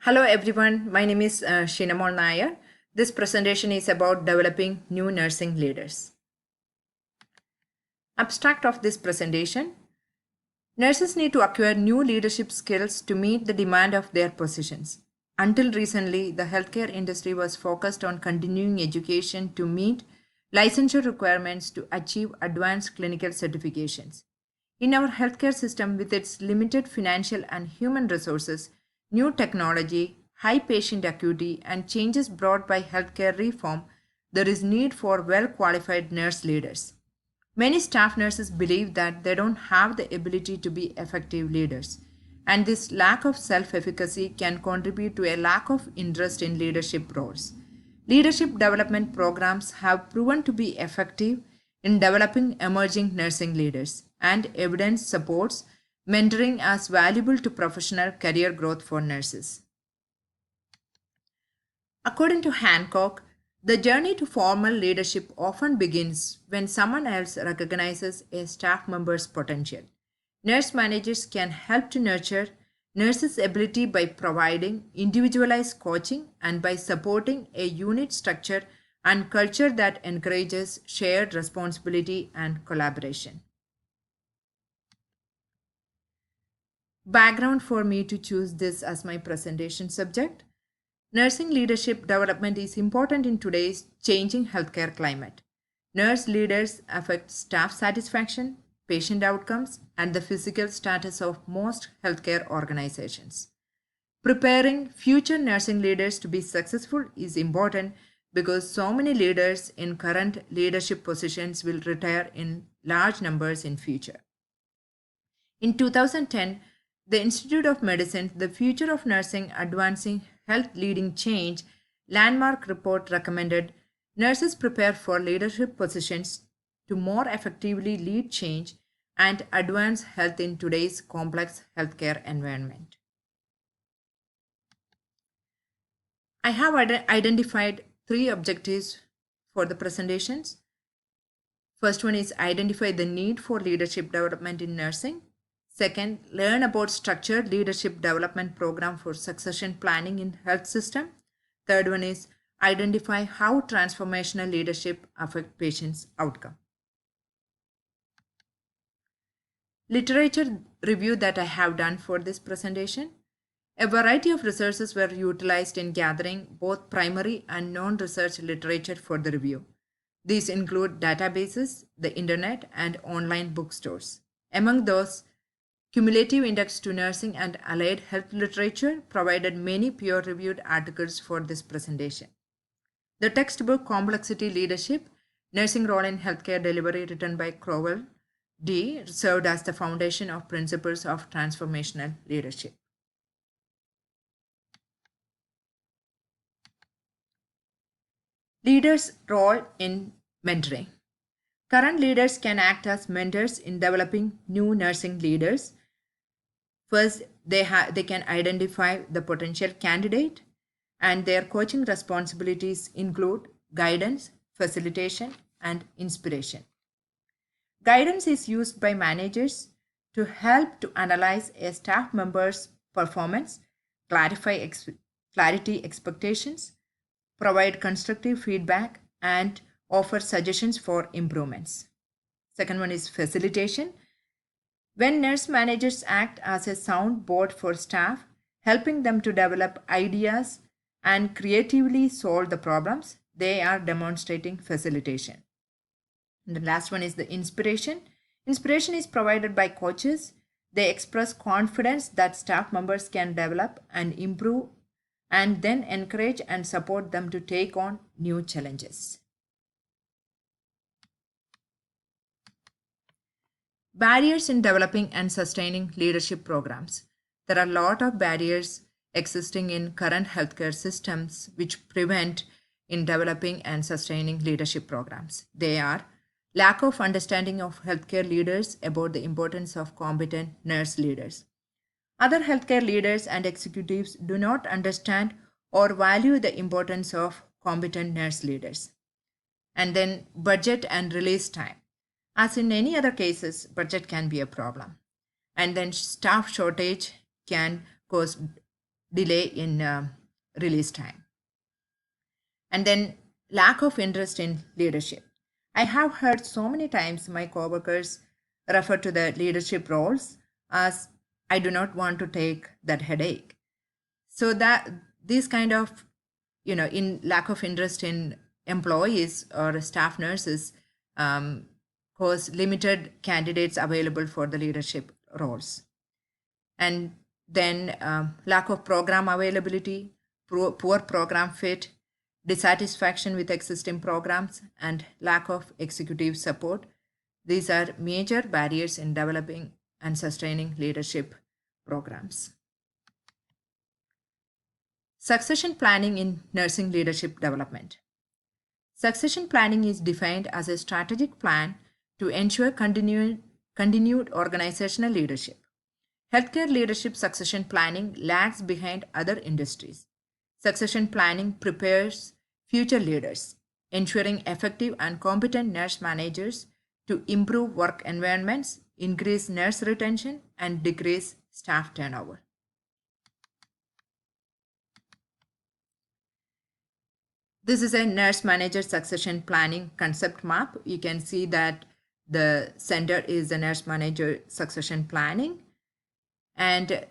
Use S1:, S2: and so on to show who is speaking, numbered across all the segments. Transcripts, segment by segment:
S1: Hello everyone, my name is Shinamol Nair. This presentation is about developing new nursing leaders. Abstract of this presentation: nurses need to acquire new leadership skills to meet the demand of their positions. Until recently, the healthcare industry was focused on continuing education to meet licensure requirements to achieve advanced clinical certifications. In our healthcare system, with its limited financial and human resources, new technology, high patient acuity, and changes brought by healthcare reform, there is need for well qualified nurse leaders. Many staff nurses believe that they don't have the ability to be effective leaders, and this lack of self efficacy can contribute to a lack of interest in leadership roles. Leadership development programs have proven to be effective in developing emerging nursing leaders, and evidence supports mentoring as valuable to professional career growth for nurses. According to Hancock, the journey to formal leadership often begins when someone else recognizes a staff member's potential. Nurse managers can help to nurture nurses' ability by providing individualized coaching and by supporting a unit structure and culture that encourages shared responsibility and collaboration. Background for me to choose this as my presentation subject: nursing leadership development is important in today's changing healthcare climate. Nurse leaders affect staff satisfaction, patient outcomes, and the physical status of most healthcare organizations. Preparing future nursing leaders to be successful is important because so many leaders in current leadership positions will retire in large numbers in future. In 2010, the Institute of Medicine, The Future of Nursing Advancing Health Leading Change landmark report recommended nurses prepare for leadership positions to more effectively lead change and advance health in today's complex healthcare environment. I have identified three objectives for the presentations. First one is identify the need for leadership development in nursing. Second, learn about structured leadership development program for succession planning in health system. Third one is identify how transformational leadership affect patients' outcome. Literature review that I have done for this presentation. A variety of resources were utilized in gathering both primary and non-research literature for the review. These include databases, the internet, and online bookstores. Among those, Cumulative Index to Nursing and Allied Health Literature provided many peer-reviewed articles for this presentation. The textbook Complexity Leadership, Nursing Role in Healthcare Delivery, written by Crowell D., served as the foundation of principles of transformational leadership. Leaders' role in mentoring. Current leaders can act as mentors in developing new nursing leaders. First, they can identify the potential candidate, and their coaching responsibilities include guidance, facilitation, and inspiration. Guidance is used by managers to help to analyze a staff member's performance, clarity expectations, provide constructive feedback, and offer suggestions for improvements. Second one is facilitation. When nurse managers act as a soundboard for staff, helping them to develop ideas and creatively solve the problems, they are demonstrating facilitation. And the last one is the inspiration. Inspiration is provided by coaches. They express confidence that staff members can develop and improve, and then encourage and support them to take on new challenges. Barriers in developing and sustaining leadership programs. There are a lot of barriers existing in current healthcare systems which prevent in developing and sustaining leadership programs. They are lack of understanding of healthcare leaders about the importance of competent nurse leaders. Other healthcare leaders and executives do not understand or value the importance of competent nurse leaders. And then budget and release time. As in any other cases, budget can be a problem. And then staff shortage can cause delay in release time. And then lack of interest in leadership. I have heard so many times my coworkers refer to the leadership roles as I do not want to take that headache. So that these kind of, in lack of interest in employees or staff nurses, cause limited candidates available for the leadership roles. And then lack of program availability, poor program fit, dissatisfaction with existing programs, and lack of executive support. These are major barriers in developing and sustaining leadership programs. Succession planning in nursing leadership development. Succession planning is defined as a strategic plan to ensure continued organizational leadership. Healthcare leadership succession planning lags behind other industries. Succession planning prepares future leaders, ensuring effective and competent nurse managers to improve work environments, increase nurse retention, and decrease staff turnover. This is a nurse manager succession planning concept map. You can see that the center is the nurse manager succession planning. And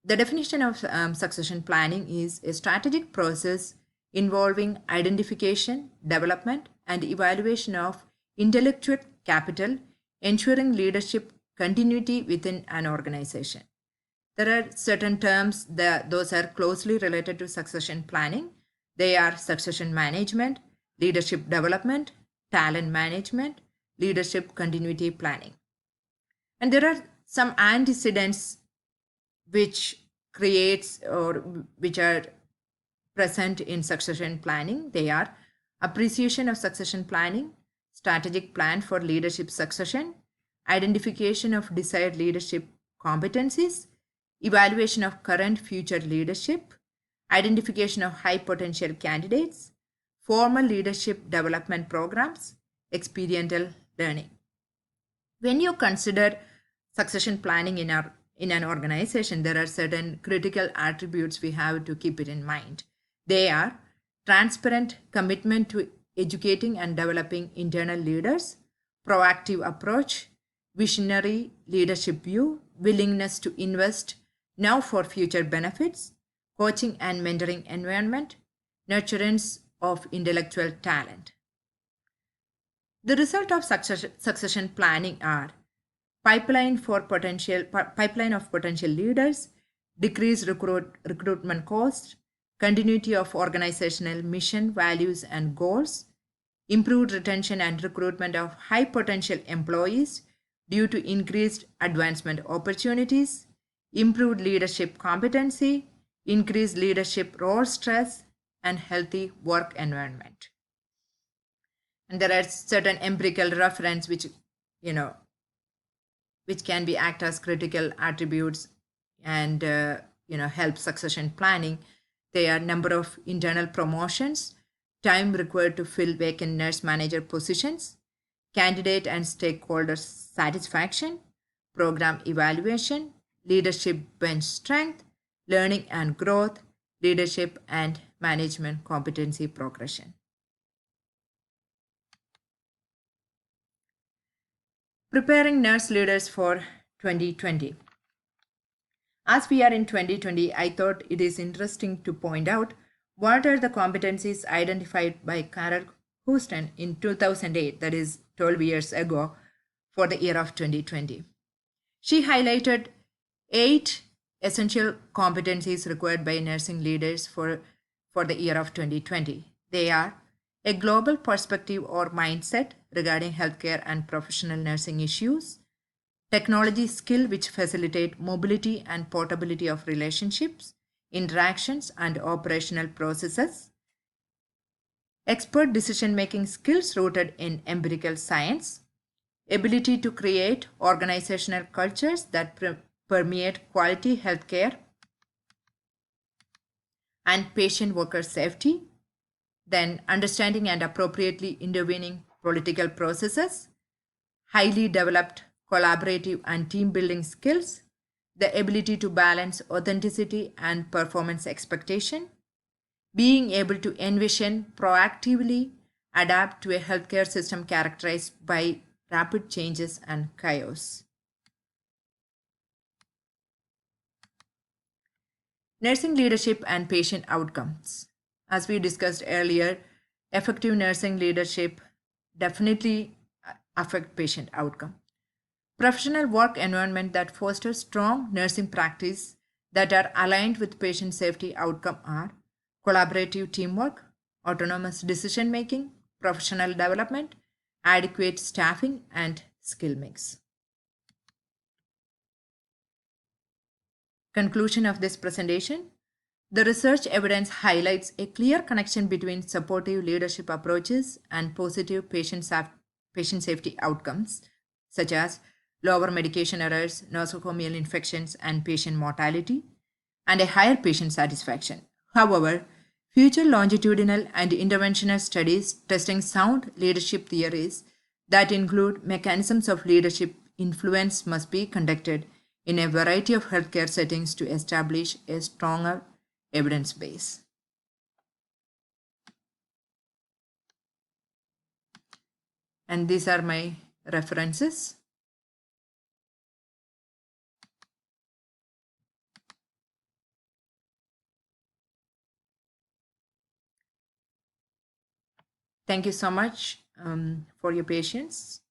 S1: the definition of succession planning is a strategic process involving identification, development, and evaluation of intellectual capital, ensuring leadership continuity within an organization. There are certain terms that those are closely related to succession planning. They are succession management, leadership development, talent management, leadership continuity planning. And there are some antecedents which creates or which are present in succession planning. They are appreciation of succession planning, strategic plan for leadership succession, identification of desired leadership competencies, evaluation of current future leadership, identification of high potential candidates, formal leadership development programs, experiential learning. When you consider succession planning in an organization, there are certain critical attributes we have to keep it in mind. They are transparent commitment to educating and developing internal leaders, proactive approach, visionary leadership view, willingness to invest now for future benefits, coaching and mentoring environment, nurturance of intellectual talent. The result of succession planning are pipeline of potential leaders, decreased recruitment costs, continuity of organizational mission, values, and goals, improved retention and recruitment of high potential employees due to increased advancement opportunities, improved leadership competency, increased leadership role stress, and healthy work environment. And there are certain empirical reference which can be act as critical attributes and help succession planning. They are number of internal promotions, time required to fill vacant nurse manager positions, candidate and stakeholder satisfaction, program evaluation, leadership bench strength, learning and growth, leadership and management competency progression. Preparing nurse leaders for 2020. As we are in 2020, I thought it is interesting to point out what are the competencies identified by Carol Houston in 2008, that is 12 years ago, for the year of 2020. She highlighted 8 essential competencies required by nursing leaders for the year of 2020. They are a global perspective or mindset regarding healthcare and professional nursing issues, technology skill which facilitate mobility and portability of relationships, interactions, and operational processes, expert decision-making skills rooted in empirical science, ability to create organizational cultures that permeate quality healthcare and patient worker safety, then understanding and appropriately intervening political processes, highly developed collaborative and team building skills, the ability to balance authenticity and performance expectation, being able to envision, proactively adapt to a healthcare system characterized by rapid changes and chaos. Nursing leadership and patient outcomes. As we discussed earlier, effective nursing leadership definitely affect patient outcome. Professional work environment that fosters strong nursing practice that are aligned with patient safety outcome are collaborative teamwork, autonomous decision making, professional development, adequate staffing, and skill mix. Conclusion of this presentation. The research evidence highlights a clear connection between supportive leadership approaches and positive patient safety outcomes, such as lower medication errors, nosocomial infections, and patient mortality, and a higher patient satisfaction. However, future longitudinal and interventional studies testing sound leadership theories that include mechanisms of leadership influence must be conducted in a variety of healthcare settings to establish a stronger evidence base. And these are my references. Thank you so much for your patience.